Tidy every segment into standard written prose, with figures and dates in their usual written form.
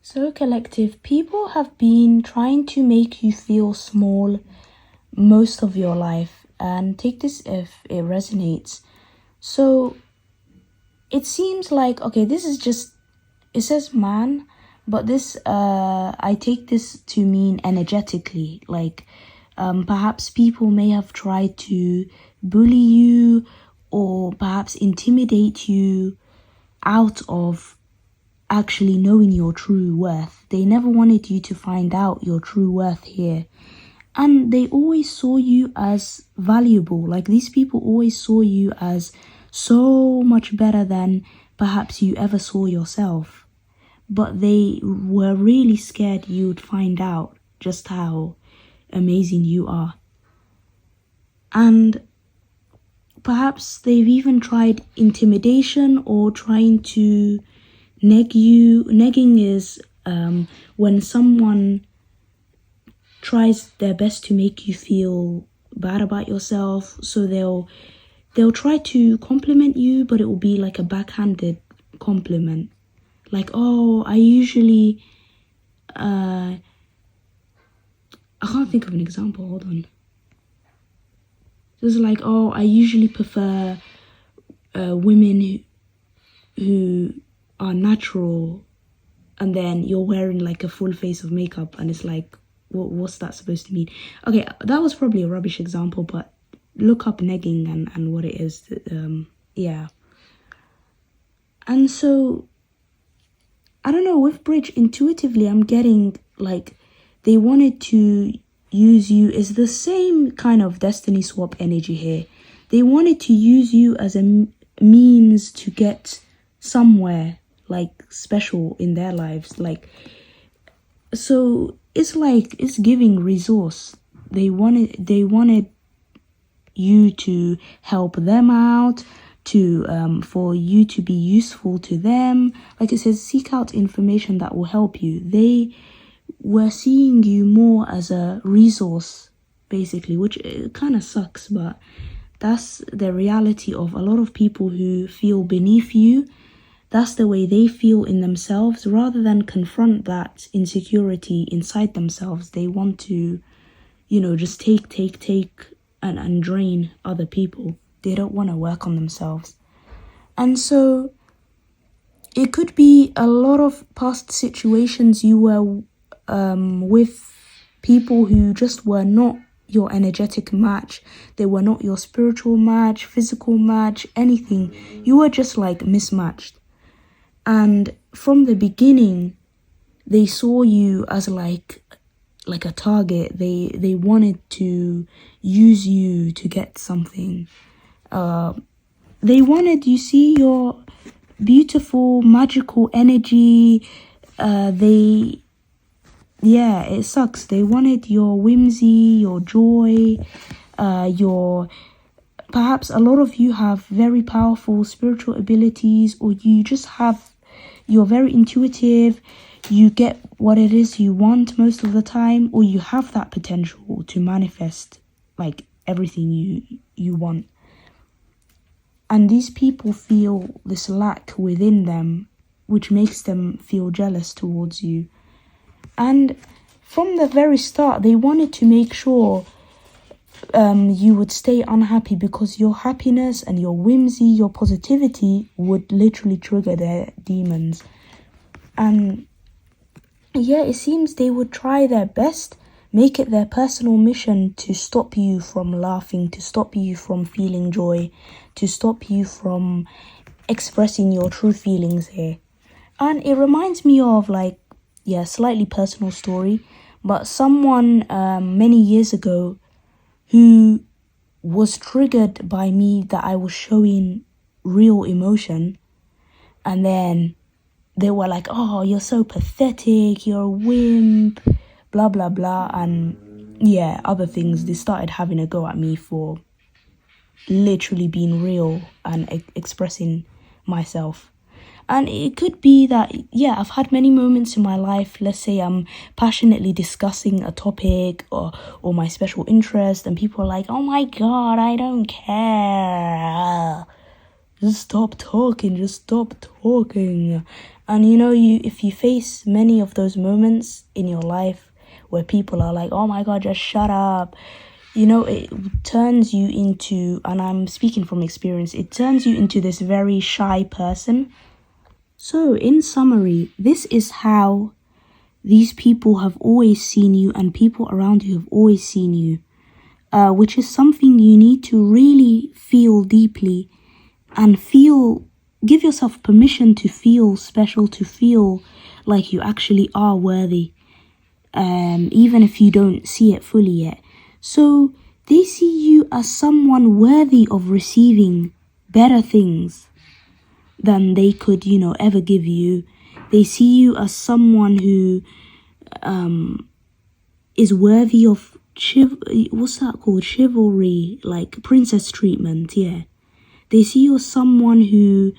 So, collective, people have been trying to make you feel small most of your life, and take this if it resonates. So, it seems like, okay, this is just, it says man, but this, I take this to mean energetically, like, perhaps people may have tried to bully you or perhaps intimidate you out of actually knowing your true worth. They never wanted you to find out your true worth here. And they always saw you as valuable. Like, these people always saw you as so much better than perhaps you ever saw yourself. But they were really scared you would find out just how amazing you are. And perhaps they've even tried intimidation or trying to neg you. Negging is when someone tries their best to make you feel bad about yourself. So they'll try to compliment you, but it will be like a backhanded compliment. Like, oh, I usually I can't think of an example, hold on. It's like, oh, I usually prefer women who are natural, and then you're wearing like a full face of makeup, and it's like, what's that supposed to mean? Okay, that was probably a rubbish example, but look up negging and what it is. Yeah. And so, I don't know, with Bridge, intuitively, I'm getting like they wanted to use you. Is the same kind of destiny swap energy here. They wanted to use you as a means to get somewhere like special in their lives. Like, so it's like it's giving resource. They wanted you to help them out, to for you to be useful to them. Like it says, seek out information that will help you. They were seeing you more as a resource, basically, which kind of sucks, but that's the reality of a lot of people who feel beneath you. That's the way they feel in themselves. Rather than confront that insecurity inside themselves, they want to, just take and drain other people. They don't want to work on themselves. And so it could be a lot of past situations you were with people who just were not your energetic match. They were not your spiritual match, physical match, anything. You were just like mismatched. And from the beginning, they saw you as like a target. They wanted to use you to get something. They wanted, you see, your beautiful, magical energy. It sucks. They wanted your whimsy, your joy, perhaps a lot of you have very powerful spiritual abilities, or you're very intuitive, you get what it is you want most of the time, or you have that potential to manifest like everything you want. And these people feel this lack within them, which makes them feel jealous towards you. And from the very start, they wanted to make sure you would stay unhappy, because your happiness and your whimsy, your positivity would literally trigger their demons. And yeah, it seems they would try their best, make it their personal mission to stop you from laughing, to stop you from feeling joy, to stop you from expressing your true feelings here. And it reminds me of slightly personal story, but someone many years ago who was triggered by me that I was showing real emotion, and then they were like, oh, you're so pathetic, you're a wimp, blah blah blah, and other things. They started having a go at me for literally being real and expressing myself. And it could be that, I've had many moments in my life. Let's say I'm passionately discussing a topic or my special interest, and people are like, oh my God, I don't care. Just stop talking. And you know, if you face many of those moments in your life where people are like, oh my God, just shut up, you know, it turns you into, and I'm speaking from experience, it turns you into this very shy person. So, in summary, this is how these people have always seen you, and people around you have always seen you, which is something you need to really feel deeply and give yourself permission to feel special, to feel like you actually are worthy, even if you don't see it fully yet. So they see you as someone worthy of receiving better things than they could, you know, ever give you. They see you as someone who is worthy of what's that called? Chivalry, like princess treatment, yeah. They see you as someone who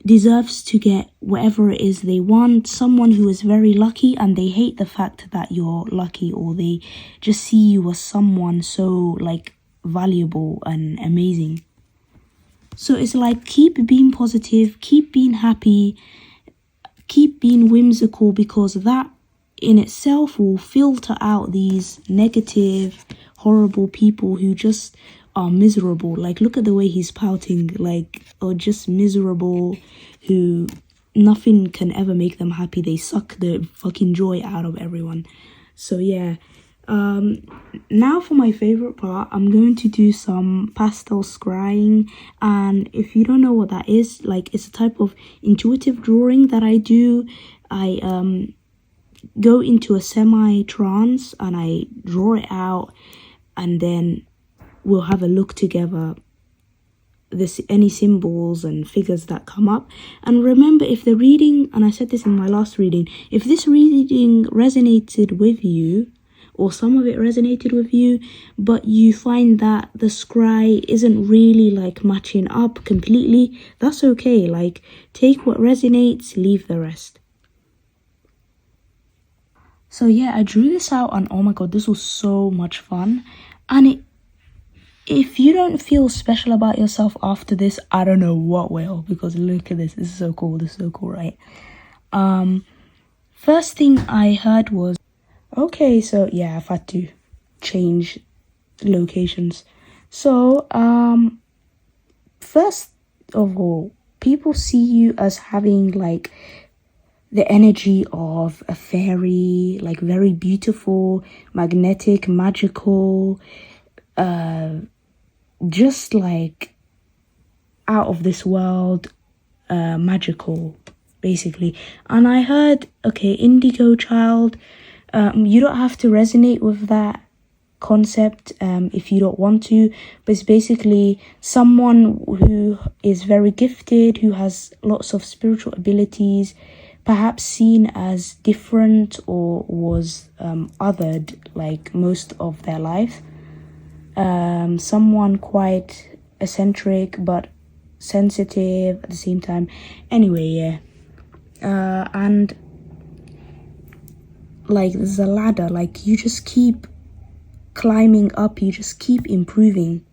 deserves to get whatever it is they want, someone who is very lucky, and they hate the fact that you're lucky, or they just see you as someone so like valuable and amazing. So it's like, keep being positive, keep being happy, keep being whimsical, because that in itself will filter out these negative, horrible people who just are miserable. Like, look at the way he's pouting, like, or just miserable, who nothing can ever make them happy. They suck the fucking joy out of everyone. So yeah. Now for my favorite part, I'm going to do some pastel scrying. And if you don't know what that is, like, it's a type of intuitive drawing that I do. I go into a semi-trance and I draw it out, and then we'll have a look together, any symbols and figures that come up. And remember, if the reading, and I said this in my last reading, if this reading resonated with you, or some of it resonated with you, but you find that the scry isn't really like matching up completely, that's okay. Like, take what resonates, leave the rest. So yeah, I drew this out, and oh my God, this was so much fun. And if you don't feel special about yourself after this, I don't know what will, because look at this. This is so cool. This is so cool, right? First thing I heard was, okay, so yeah, I've had to change locations. So, first of all, people see you as having like the energy of a fairy, like very beautiful, magnetic, magical, just like out of this world, magical, basically. And I heard, okay, indigo child, you don't have to resonate with that concept if you don't want to, but it's basically someone who is very gifted, who has lots of spiritual abilities, perhaps seen as different or was othered like most of their life. Someone quite eccentric but sensitive at the same time. Anyway, yeah. And like, there's a ladder, like you just keep climbing up, you just keep improving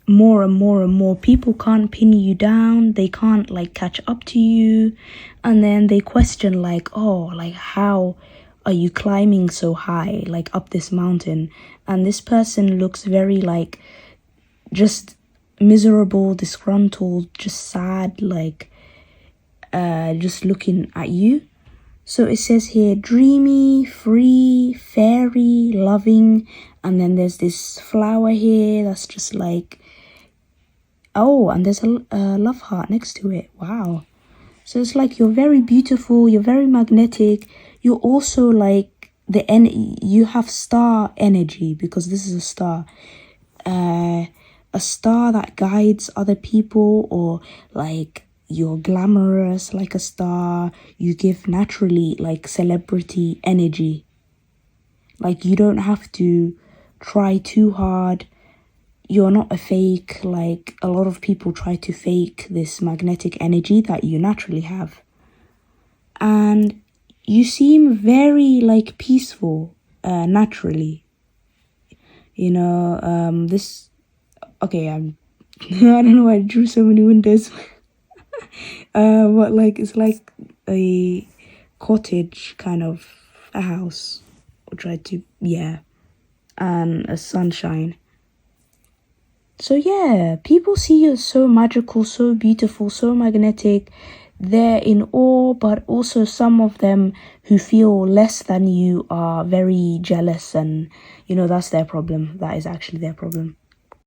more and more and more. People can't pin you down, they can't like catch up to you, and then they question like, oh, like, how are you climbing so high, like up this mountain? And this person looks very like just miserable, disgruntled, just sad, like just looking at you. So it says here, dreamy, free, fairy, loving, and then there's this flower here that's just like, oh, and there's a love heart next to it. Wow. So it's like, you're very beautiful, you're very magnetic, you're also like you have star energy, because this is a star. A star that guides other people, or like you're glamorous like a star. You give naturally like celebrity energy. Like, you don't have to try too hard. You're not a fake, like a lot of people try to fake this magnetic energy that you naturally have. And you seem very like peaceful naturally. You know, this, okay, I don't know why I drew so many windows. What, like, it's like a cottage kind of a house. Or try to, yeah, and a sunshine. So yeah, people see you as so magical, so beautiful, so magnetic. They're in awe, but also some of them who feel less than you are very jealous, and that's their problem. That is actually their problem.